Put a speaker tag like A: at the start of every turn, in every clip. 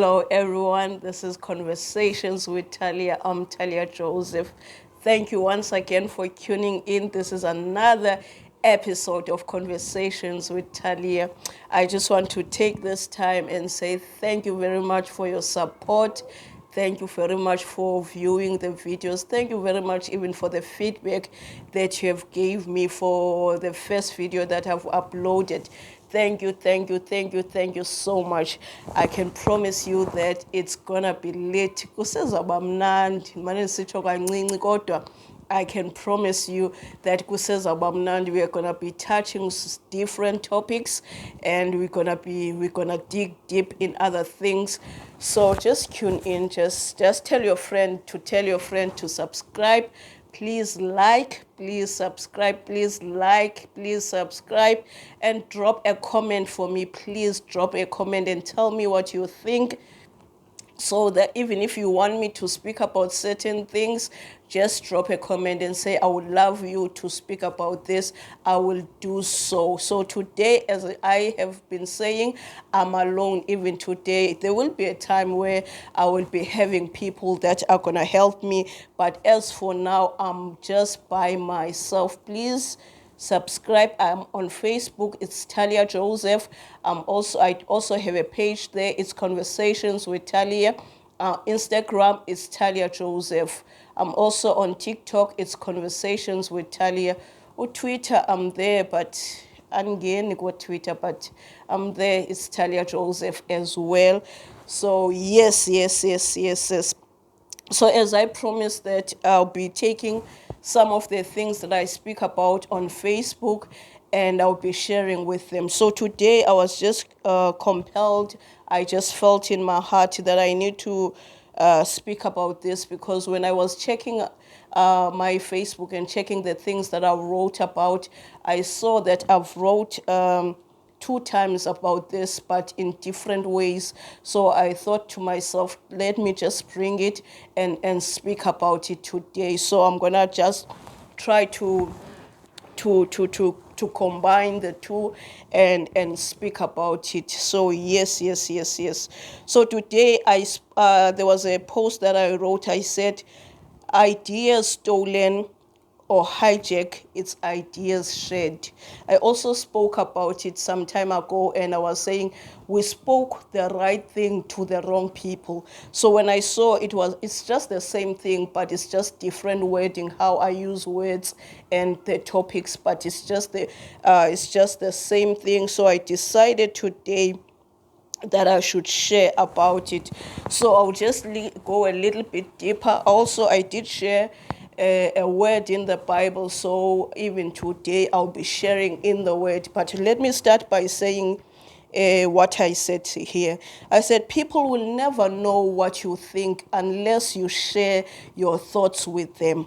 A: Hello, everyone. This is Conversations with Talia. I'm Talia Joseph. Thank you once again for tuning in. This is another episode of Conversations with Talia. I just want to take this time and say thank you very much for your support. Thank you very much for viewing the videos. Thank you very much even for the feedback that you have gave me for the first video that I've uploaded. Thank you, thank you, thank you, thank you so much. I can promise you that it's gonna be lit. Kusezaba mnandi, manje sitsho kancinci kodwa I can promise you that kusezaba mnandi, we are gonna be touching different topics, and we're gonna dig deep in other things. So just tune in. Just tell your friend to subscribe. Please like, please subscribe, please like, please subscribe, and drop a comment for me. Please drop a comment and tell me what you think, so that even if you want me to speak about certain things, just drop a comment and say, I would love you to speak about this. I will do so. So today, as I have been saying, I'm alone. Even today, there will be a time where I will be having people that are going to help me. But as for now, I'm just by myself. Please subscribe. I'm on Facebook. It's Talia Joseph. I also have a page there. It's Conversations with Talia. Instagram is Talia Joseph. I'm also on TikTok. It's Conversations with Talia. On Twitter, I'm there, but again, got Twitter, but I'm there. It's Talia Joseph as well. So yes. So as I promised that I'll be taking some of the things that I speak about on Facebook, and I'll be sharing with them. So today I was just compelled. I just felt in my heart that I need to speak about this, because when I was checking my Facebook and checking the things that I wrote about, I saw that I've wrote two times about this, but in different ways. So I thought to myself, let me just bring it and speak about it today. So I'm gonna just try to combine the two and speak about it. So yes. So today there was a post that I wrote. I said, ideas stolen or hijack, its ideas shared. I also spoke about it some time ago, and I was saying we spoke the right thing to the wrong people. So when I saw it's just the same thing, but it's just different wording, how I use words and the topics, but it's just the same thing. So I decided today that I should share about it. So I'll just go a little bit deeper. Also, I did share a word in the Bible, so even today I'll be sharing in the word. But let me start by saying what I said here. I said people will never know what you think unless you share your thoughts with them.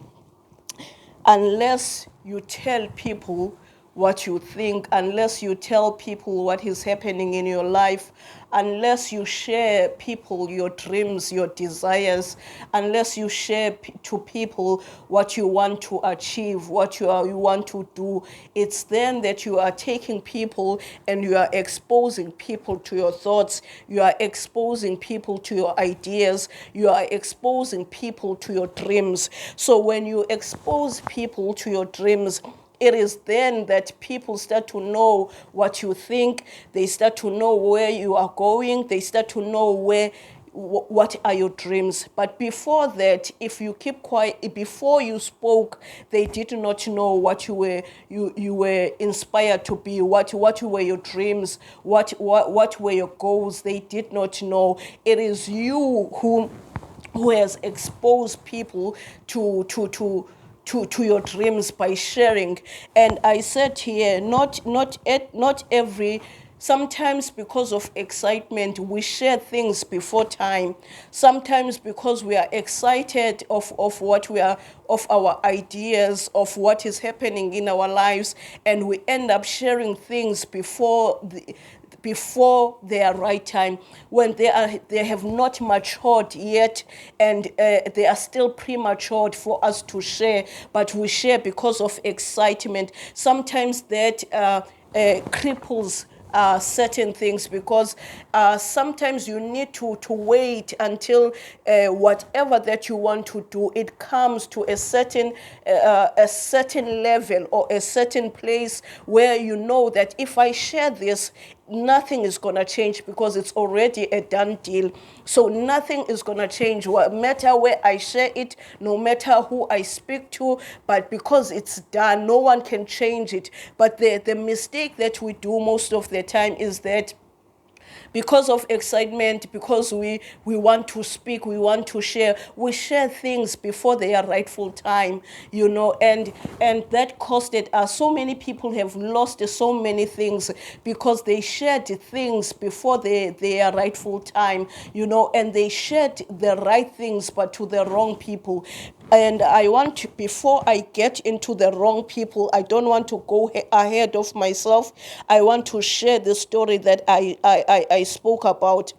A: Unless you tell people what you think, unless you tell people what is happening in your life, unless you share people your dreams, your desires, unless you share to people what you want to achieve, what you want to do, it's then that you are taking people and you are exposing people to your thoughts, you are exposing people to your ideas, you are exposing people to your dreams. So when you expose people to your dreams, it is then that people start to know what you think. They start to know where you are going. They start to know what are your dreams. But before that, if you keep quiet, before you spoke, they did not know what you were inspired to be, what were your dreams, what were your goals. They did not know. It is you who has exposed people to your dreams by sharing. And I said here, not every, sometimes because of excitement we share things before time. Sometimes because we are excited of what we are, of our ideas, of what is happening in our lives, and we end up sharing things before their right time, when they have not matured yet, and they are still premature for us to share, but we share because of excitement. Sometimes that cripples certain things, because sometimes you need to wait until whatever that you want to do, it comes to a certain level or a certain place where you know that if I share this, nothing is going to change because it's already a done deal. So nothing is going to change, no matter where I share it, no matter who I speak to, but because it's done, no one can change it. But the mistake that we do most of the time is that because of excitement, because we want to speak, we want to share, we share things before their rightful time, and that costed us. So many people have lost so many things because they shared things before their rightful time, and they shared the right things but to the wrong people. And I want to, before I get into the wrong people, I don't want to go ahead of myself. I want to share the story that I spoke about.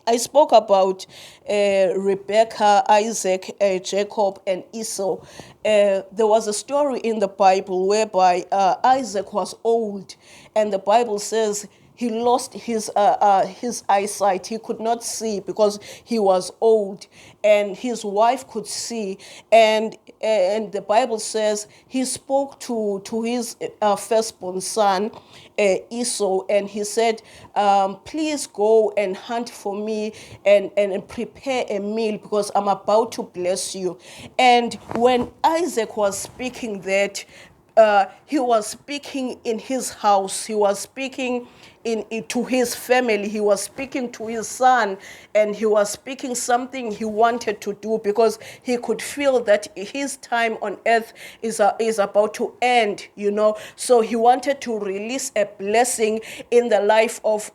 A: I spoke about Rebecca, Isaac, Jacob, and Esau. There was a story in the Bible whereby Isaac was old, and the Bible says he lost his eyesight. He could not see because he was old, and his wife could see. And the Bible says he spoke to his firstborn son, Esau, and he said, please go and hunt for me and prepare a meal because I'm about to bless you. And when Isaac was speaking that, he was speaking in his house. He was speaking to his family. He was speaking to his son, and he was speaking something he wanted to do because he could feel that his time on earth is about to end. So he wanted to release a blessing in the life of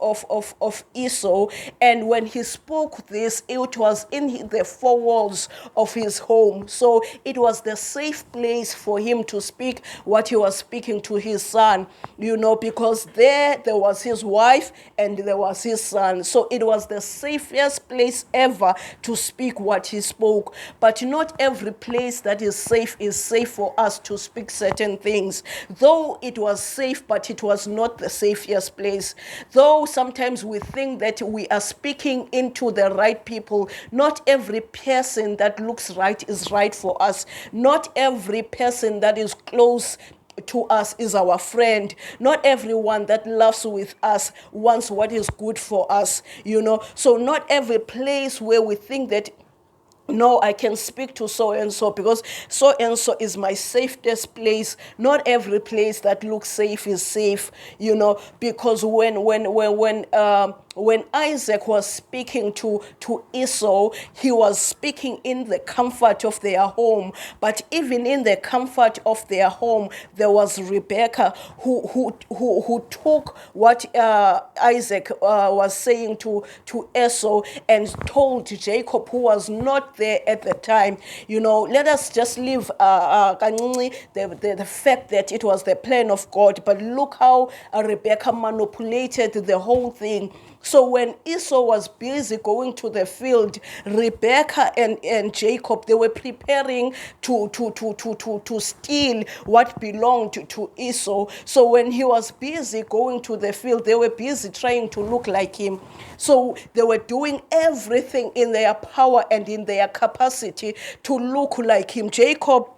A: Esau. And when he spoke this, it was in the four walls of his home. So it was the safe place for him to speak what he was speaking to his son, because there was his wife and there was his son. So it was the safest place ever to speak what he spoke. But not every place that is safe for us to speak certain things. Though it was safe, but it was not the safest place. Though sometimes we think that we are speaking into the right people, not every person that looks right is right for us. Not every person that is close to us is our friend. Not everyone that loves with us wants what is good for us, So not every place where we think that, no, I can speak to so and so because so and so is my safest place. Not every place that looks safe is safe, because when Isaac was speaking to Esau, he was speaking in the comfort of their home. But even in the comfort of their home, there was Rebecca who took what Isaac was saying to Esau and told Jacob, who was not there at the time. Let us just leave the fact that it was the plan of God. But look how Rebecca manipulated the whole thing. So when Esau was busy going to the field, Rebecca and Jacob, they were preparing to steal what belonged to Esau. So when he was busy going to the field, they were busy trying to look like him. So they were doing everything in their power and in their capacity to look like him. Jacob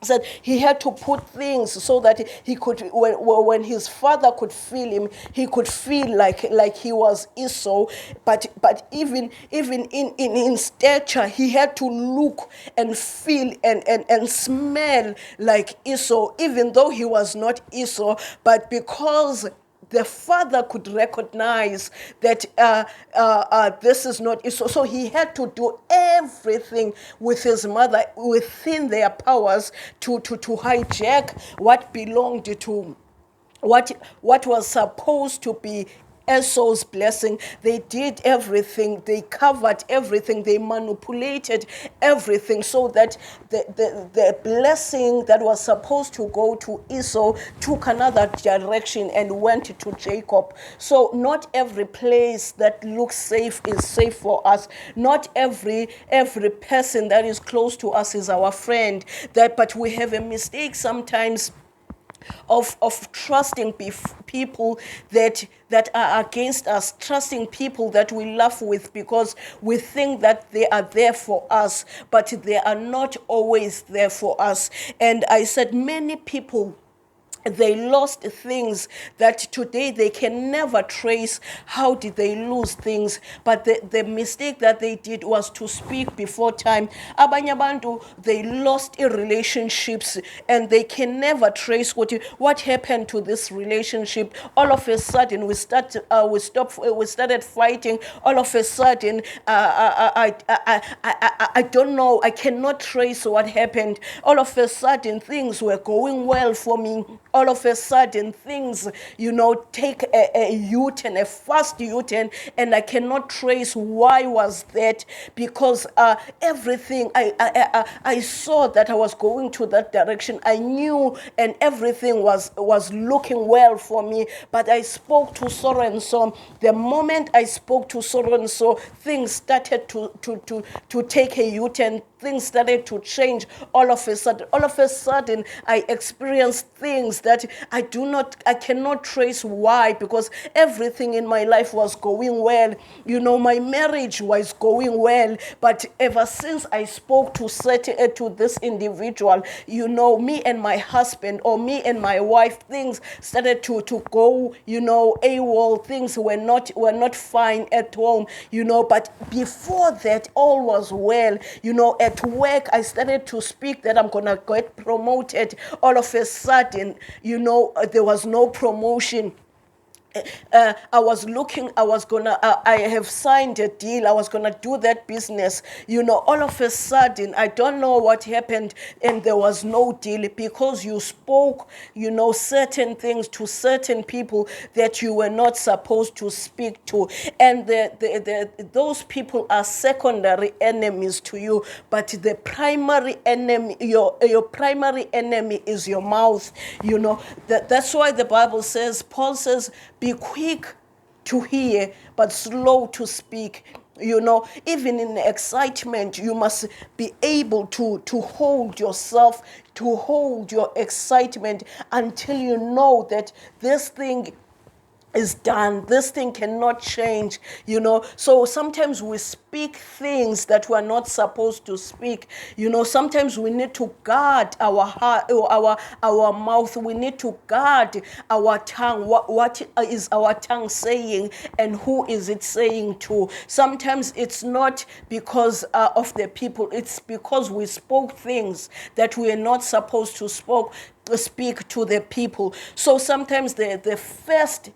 A: said he had to put things so that he could, when his father could feel him, he could feel like he was Esau. But even in stature, he had to look and feel and smell like Esau, even though he was not Esau. But because the father could recognize that this is not Esau. So he had to do everything with his mother within their powers to hijack what belonged to what was supposed to be Esau's blessing. They did everything. They covered everything. They manipulated everything so that the blessing that was supposed to go to Esau took another direction and went to Jacob. So not every place that looks safe is safe for us. Not every person that is close to us is our friend. But we have a mistake sometimes of trusting people that are against us, trusting people that we laugh with because we think that they are there for us, but they are not always there for us. And I said many people, they lost things that today they can never trace. How did they lose things? But the mistake that they did was to speak before time. Abanye abantu, they lost in relationships and they can never trace what happened to this relationship. All of a sudden we started fighting. All of a sudden I don't know, I cannot trace what happened. All of a sudden things were going well for me. All of a sudden things, take a U-turn, a fast U-turn, and I cannot trace why was that, because everything, I saw that I was going to that direction. I knew, and everything was looking well for me, but I spoke to so and so. The moment I spoke to so and so, things started to take a U-turn. Things started to change all of a sudden. All of a sudden, I experienced things that I cannot trace why, because everything in my life was going well. My marriage was going well, but ever since I spoke to this individual, me and my husband, or me and my wife, things started to go, AWOL. Things were not fine at home, but before that, all was well. At work, I started to speak that I'm gonna get promoted. All of a sudden, there was no promotion. I have signed a deal. I was going to do that business. All of a sudden, I don't know what happened, and there was no deal because you spoke, certain things to certain people that you were not supposed to speak to. And those people are secondary enemies to you, but the primary enemy, your primary enemy is your mouth. That's why the Bible says, Paul says, be quick to hear, but slow to speak. Even in excitement, you must be able to hold yourself, to hold your excitement until you know that this thing is done. This thing cannot change, So sometimes we speak things that we're not supposed to speak. Sometimes we need to guard our heart, our mouth. We need to guard our tongue. What is our tongue saying, and who is it saying to? Sometimes it's not because of the people. It's because we spoke things that we are not supposed to speak to the people. So sometimes the first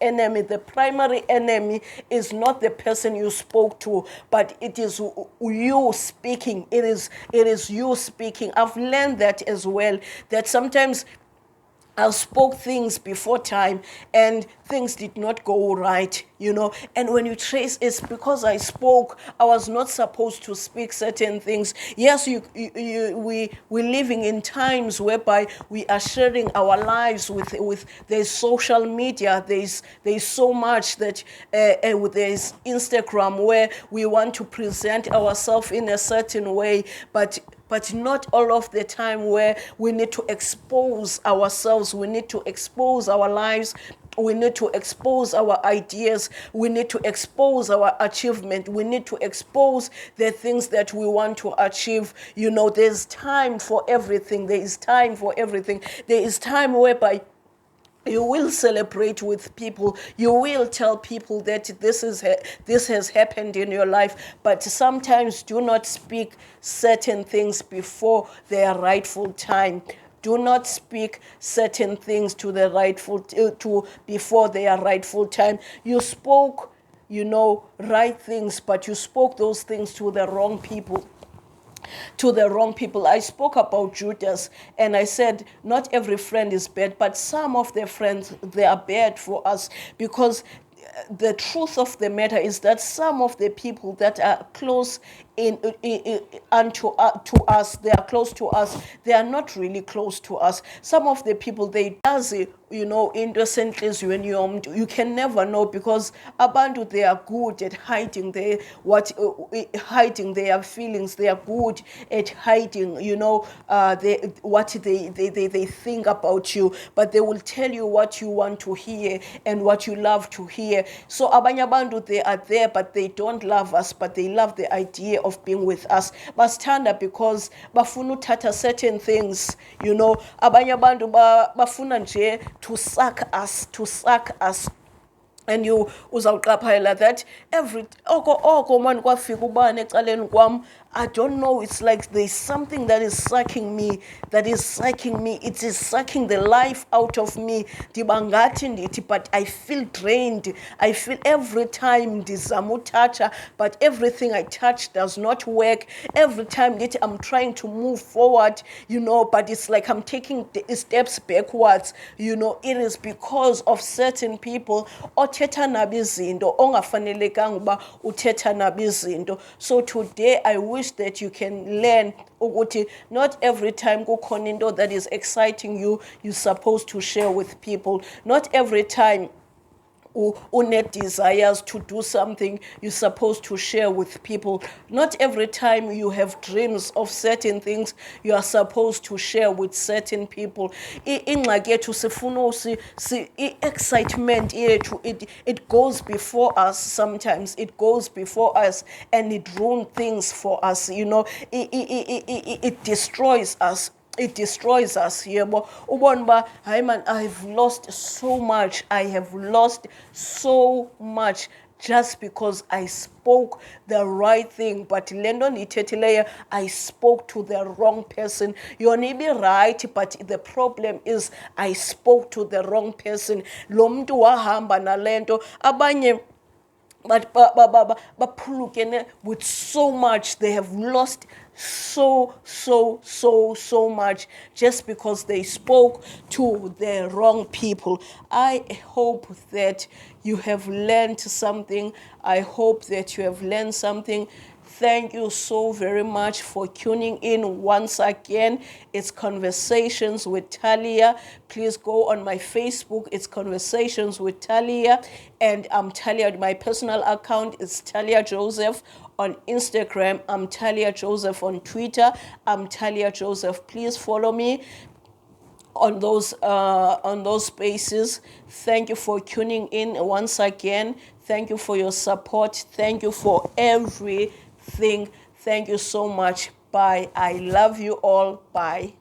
A: enemy, the primary enemy, is not the person you spoke to, but it is you speaking. It is you speaking. I've learned that as well, that sometimes I spoke things before time and things did not go right, And when you trace, it's because I spoke. I was not supposed to speak certain things. Yes, we're living in times whereby we are sharing our lives with there's social media. There's so much that there's Instagram where we want to present ourselves in a certain way, but not all of the time, where we need to expose ourselves, we need to expose our lives, we need to expose our ideas, we need to expose our achievement, we need to expose the things that we want to achieve. There's time for everything. There is time for everything. There is time whereby you will celebrate with people. You will tell people that this has happened in your life. But sometimes do not speak certain things before their rightful time. Do not speak certain things before their rightful time. You spoke, right things, but you spoke those things to the wrong people. I spoke about Judas, and I said not every friend is bad, but some of their friends, they are bad for us, because the truth of the matter is that some of the people that are close unto to us, they are close to us, they are not really close to us. Some of the people, they does it, innocently, when you can never know, because abantu, they are good at hiding hiding their feelings. They are good at hiding, what they think about you, but they will tell you what you want to hear and what you love to hear. So abanye abantu, they are there, but they don't love us, but they love the idea of being with us. Basithanda because bafuna uthatha certain things, abanye abantu bafuna nje to suck us. And you uzawuqaphela that every oko man kwafika ubani ecaleni kwam, I don't know, it's like there's something that is sucking me, it is sucking the life out of me. Ndibangathi ndithi, but I feel drained. I feel every time ndizama uthatha, but everything I touch does not work. Every time ndithi I'm trying to move forward, but it's like I'm taking steps backwards. It is because of certain people othetha nabo izinto ongafanelekanga uba uthetha nabo izinto. So today I wish that you can learn ukuthi not every time kukhona into that is exciting you, you're supposed to share with people. Not every time need desires to do something, you're supposed to share with people. Not every time you have dreams of certain things, you are supposed to share with certain people. Ingxaki yethu sifuna excitement yethu, it goes before us. Sometimes it goes before us and it ruins things for us. It destroys us. It destroys us. Ubonba, hi man, I've lost so much. I have lost so much just because I spoke the right thing. But Lendon Itetileya, I spoke to the wrong person. You're maybe right, but the problem is I spoke to the wrong person. Lomdu wahamba na lento abanye. But baphulukene with so much. They have lost so much just because they spoke to the wrong people. I hope that you have learned something. I hope that you have learned something. Thank you so very much for tuning in once again. It's Conversations with Talia. Please go on my Facebook. It's Conversations with Talia. And I'm Talia. My personal account is Talia Joseph. On Instagram, I'm Talia Joseph. On Twitter, I'm Talia Joseph. Please follow me on those spaces. Thank you for tuning in once again. Thank you for your support. Thank you for everything. Thank you so much. Bye. I love you all. Bye.